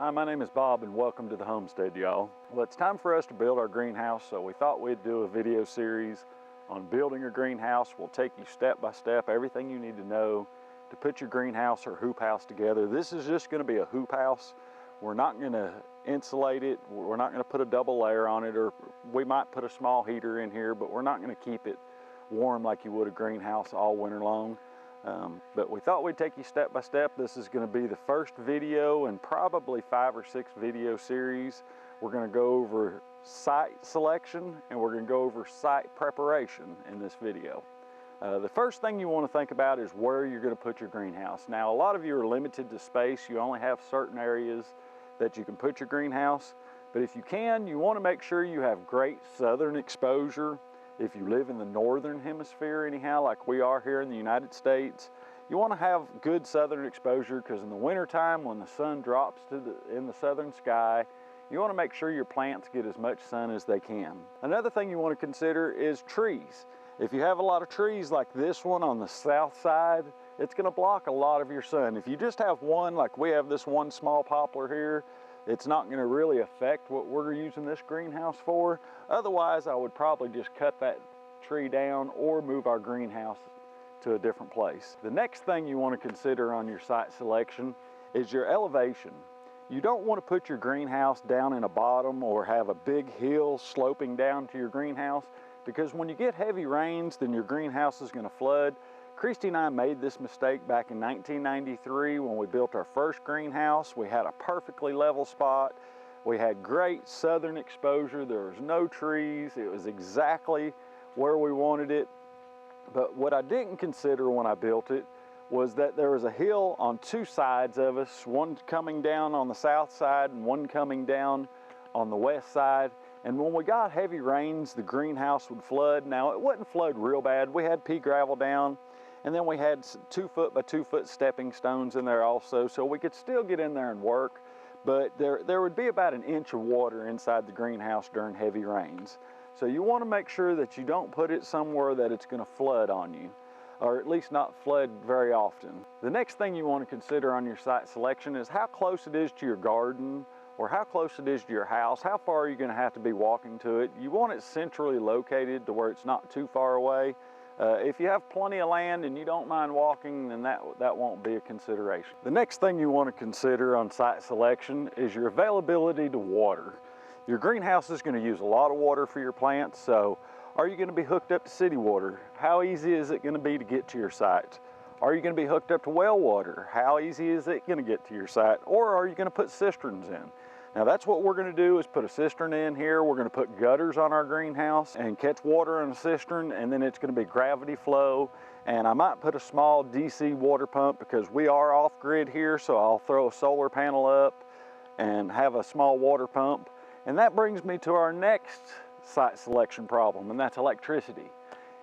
Hi, my name is Bob and welcome to the Homestead, y'all. Well, it's time for us to build our greenhouse, so we thought we'd do a video series on building a greenhouse. We'll take you step by step, everything you need to know to put your greenhouse or hoop house together. This is just going to be a hoop house. We're not going to insulate it. We're not going to put a double layer on it, or we might put a small heater in here, but we're not going to keep it warm like you would a greenhouse all winter long. But we thought we'd take you step by step. This is going to be the first video in probably 5 or 6 video series. We're going to go over site selection and we're going to go over site preparation in this video. The first thing you want to think about is where you're going to put your greenhouse. Now, a lot of you are limited to space. You only have certain areas that you can put your greenhouse. But if you can, you want to make sure you have great southern exposure. If you live in the northern hemisphere anyhow, like we are here in the United States, you want to have good southern exposure, because in the wintertime when the sun drops in the southern sky, you want to make sure your plants get as much sun as they can. Another thing you want to consider is trees. If you have a lot of trees like this one on the south side, it's going to block a lot of your sun. If you just have one, like we have this one small poplar here, it's not going to really affect what we're using this greenhouse for. Otherwise, I would probably just cut that tree down or move our greenhouse to a different place. The next thing you want to consider on your site selection is your elevation. You don't want to put your greenhouse down in a bottom or have a big hill sloping down to your greenhouse, because when you get heavy rains, then your greenhouse is going to flood. Christy and I made this mistake back in 1993 when we built our first greenhouse. We had a perfectly level spot. We had great southern exposure. There was no trees. It was exactly where we wanted it. But what I didn't consider when I built it was that there was a hill on 2 sides of us, one coming down on the south side and one coming down on the west side. And when we got heavy rains, the greenhouse would flood. Now, it wouldn't flood real bad. We had pea gravel down, and then we had 2 foot by 2 foot stepping stones in there also, so we could still get in there and work. But there would be about 1 inch of water inside the greenhouse during heavy rains. So you want to make sure that you don't put it somewhere that it's going to flood on you, or at least not flood very often. The next thing you want to consider on your site selection is how close it is to your garden, or how close it is to your house. How far are you going to have to be walking to it? You want it centrally located to where it's not too far away. If you have plenty of land and you don't mind walking, then that won't be a consideration. The next thing you want to consider on site selection is your availability to water. Your greenhouse is going to use a lot of water for your plants, so are you going to be hooked up to city water? How easy is it going to be to get to your site? Are you going to be hooked up to well water? How easy is it going to get to your site? Or are you going to put cisterns in? Now, that's what we're going to do, is put a cistern in here. We're going to put gutters on our greenhouse and catch water in a cistern, and then it's going to be gravity flow. And I might put a small DC water pump, because we are off grid here, so I'll throw a solar panel up and have a small water pump. And that brings me to our next site selection problem, and that's electricity.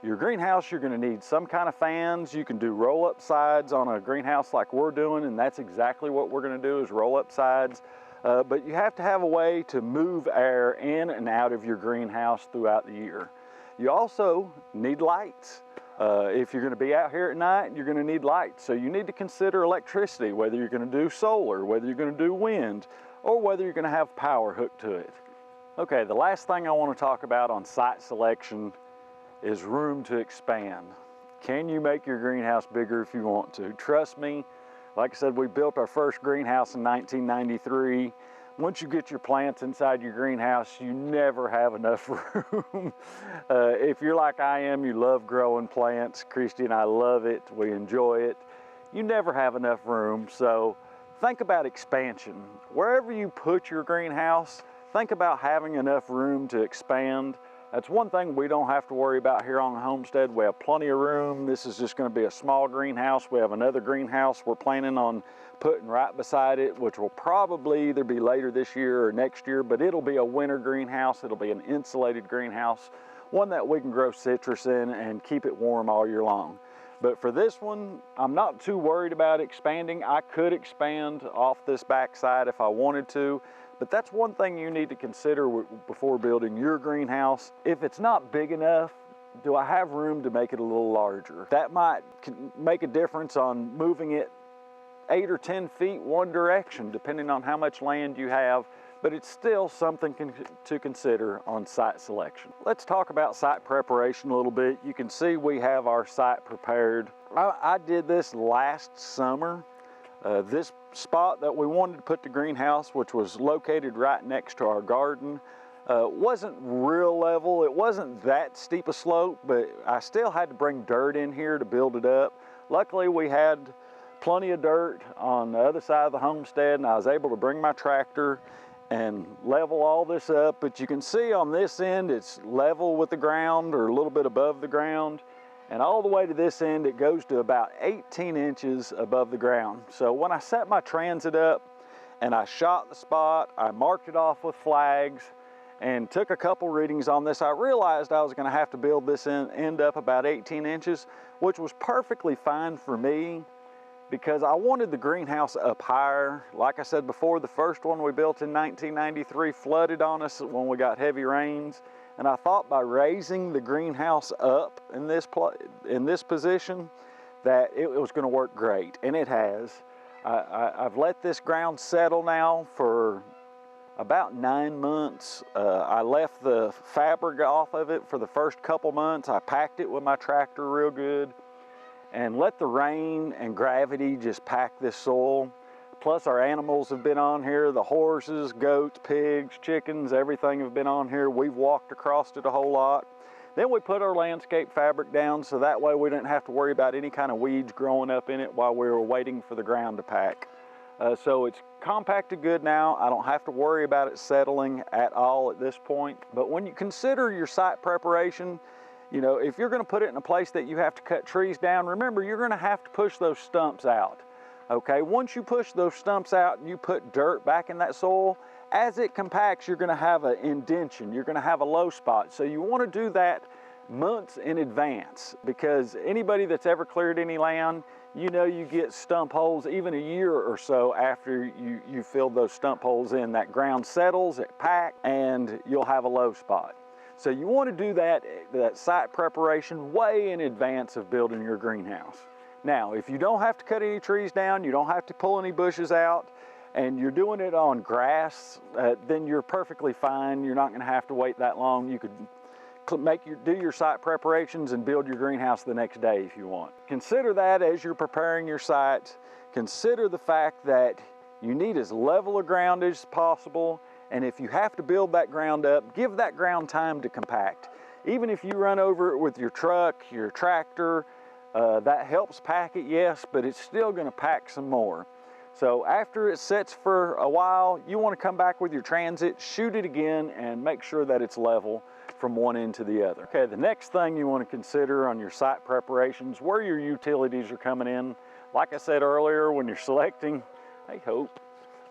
Your greenhouse, you're going to need some kind of fans. You can do roll-up sides on a greenhouse like we're doing, and that's exactly what we're going to do, is roll-up sides. But you have to have a way to move air in and out of your greenhouse throughout the year. You also need lights. If you're going to be out here at night, you're going to need lights. So you need to consider electricity, whether you're going to do solar, whether you're going to do wind, or whether you're going to have power hooked to it. Okay, the last thing I want to talk about on site selection is room to expand. Can you make your greenhouse bigger if you want to? Trust me. Like I said, we built our first greenhouse in 1993. Once you get your plants inside your greenhouse, you never have enough room. If you're like I am, you love growing plants. Christy and I love it. We enjoy it. You never have enough room, so think about expansion. Wherever you put your greenhouse, think about having enough room to expand. That's one thing we don't have to worry about here on the homestead. We have plenty of room. This is just going to be a small greenhouse. We have another greenhouse we're planning on putting right beside it, which will probably either be later this year or next year, but it'll be a winter greenhouse. It'll be an insulated greenhouse, one that we can grow citrus in and keep it warm all year long. But for this one, I'm not too worried about expanding. I could expand off this backside if I wanted to. But that's one thing you need to consider before building your greenhouse. If it's not big enough, do I have room to make it a little larger? That might make a difference on moving it 8 or 10 feet one direction, depending on how much land you have, but it's still something to consider on site selection. Let's talk about site preparation a little bit. You can see we have our site prepared. I did this last summer. This spot that we wanted to put the greenhouse, which was located right next to our garden, wasn't real level. It wasn't that steep a slope, but I still had to bring dirt in here to build it up. Luckily, we had plenty of dirt on the other side of the homestead, and I was able to bring my tractor and level all this up. But you can see on this end, it's level with the ground or a little bit above the ground. And all the way to this end, it goes to about 18 inches above the ground. So when I set my transit up and I shot the spot, I marked it off with flags and took a couple readings on this, I realized I was gonna have to build this end up about 18 inches, which was perfectly fine for me because I wanted the greenhouse up higher. Like I said before, the first one we built in 1993 flooded on us when we got heavy rains. And I thought by raising the greenhouse up in this position that it was going to work great, and it has. I've let this ground settle now for about 9 months. I left the fabric off of it for the first couple months. I packed it with my tractor real good and let the rain and gravity just pack this soil. Plus our animals have been on here, the horses, goats, pigs, chickens, everything have been on here. We've walked across it a whole lot. Then we put our landscape fabric down so that way we didn't have to worry about any kind of weeds growing up in it while we were waiting for the ground to pack. So it's compacted good now. I don't have to worry about it settling at all at this point. But when you consider your site preparation, you know, if you're gonna put it in a place that you have to cut trees down, remember you're gonna have to push those stumps out. Okay, once you push those stumps out and you put dirt back in that soil, as it compacts, you're gonna have an indention, you're gonna have a low spot. So you wanna do that months in advance, because anybody that's ever cleared any land, you know you get stump holes even a year or so after you fill those stump holes in. That ground settles, it packs, and you'll have a low spot. So you wanna do that site preparation way in advance of building your greenhouse. Now, if you don't have to cut any trees down, you don't have to pull any bushes out, and you're doing it on grass, then you're perfectly fine. You're not gonna have to wait that long. You could do your site preparations and build your greenhouse the next day if you want. Consider that as you're preparing your site. Consider the fact that you need as level a ground as possible, and if you have to build that ground up, give that ground time to compact. Even if you run over it with your truck, your tractor, that helps pack it, yes, but it's still gonna pack some more. So after it sits for a while, you wanna come back with your transit, shoot it again, and make sure that it's level from one end to the other. Okay, the next thing you wanna consider on your site preparations, where your utilities are coming in. Like I said earlier, when you're selecting, hey Hope,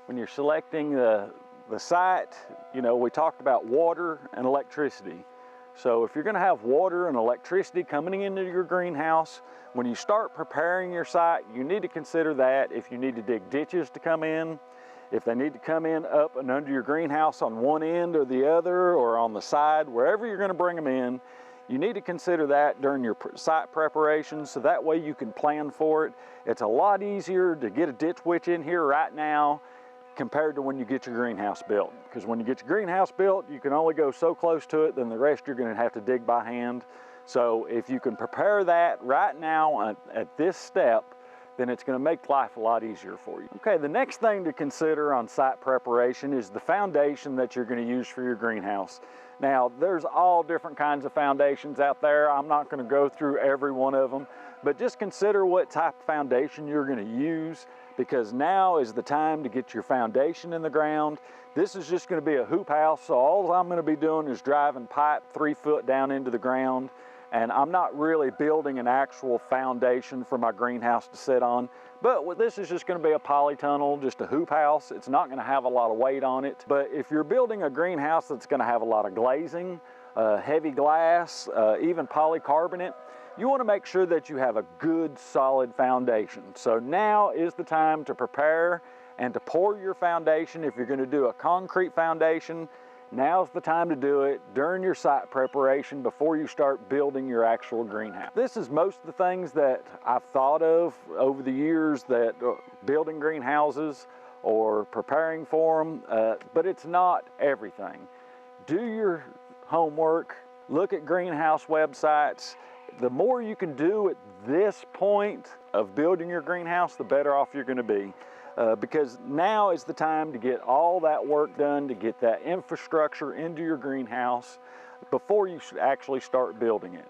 when you're selecting the site, you know, we talked about water and electricity. So if you're gonna have water and electricity coming into your greenhouse, when you start preparing your site, you need to consider that. If you need to dig ditches to come in, if they need to come in up and under your greenhouse on one end or the other, or on the side, wherever you're gonna bring them in, you need to consider that during your site preparation, so that way you can plan for it. It's a lot easier to get a ditch witch in here right now compared to when you get your greenhouse built. Because when you get your greenhouse built, you can only go so close to it, then the rest you're gonna have to dig by hand. So if you can prepare that right now at this step, then it's gonna make life a lot easier for you. Okay, the next thing to consider on site preparation is the foundation that you're gonna use for your greenhouse. Now, there's all different kinds of foundations out there. I'm not gonna go through every one of them, but just consider what type of foundation you're gonna use, because now is the time to get your foundation in the ground. This is just gonna be a hoop house, so all I'm gonna be doing is driving pipe 3 foot down into the ground, and I'm not really building an actual foundation for my greenhouse to sit on. But this is just gonna be a polytunnel, just a hoop house. It's not gonna have a lot of weight on it. But if you're building a greenhouse that's gonna have a lot of glazing, heavy glass, even polycarbonate, you wanna make sure that you have a good solid foundation. So now is the time to prepare and to pour your foundation. If you're gonna do a concrete foundation, Now's the time to do it during your site preparation before you start building your actual greenhouse. This is most of the things that I've thought of over the years that building greenhouses or preparing for them, but it's not everything. Do your homework, look at greenhouse websites. The more you can do at this point of building your greenhouse, the better off you're going to be. Because now is the time to get all that work done, to get that infrastructure into your greenhouse before you should actually start building it.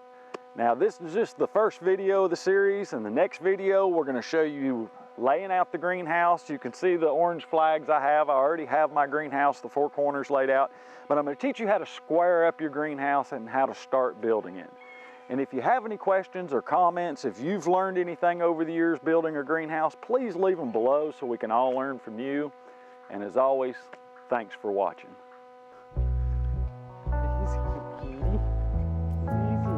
Now, this is just the first video of the series. In the next video, we're going to show you laying out the greenhouse. You can see the orange flags I have. I already have my greenhouse, the four corners laid out. But I'm going to teach you how to square up your greenhouse and how to start building it. And if you have any questions or comments, if you've learned anything over the years building a greenhouse, please leave them below so we can all learn from you. And as always, thanks for watching. Easy, kitty. Easy.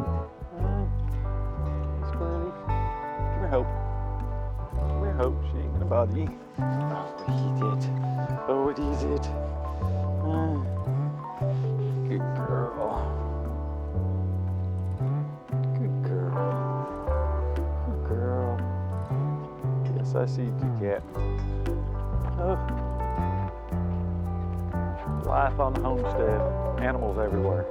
It's funny. Come here, Hope. Come here, Hope. She ain't gonna bother you. Oh, it is it. Good girl. I see you, cat. Oh. Life on the homestead. Animals everywhere.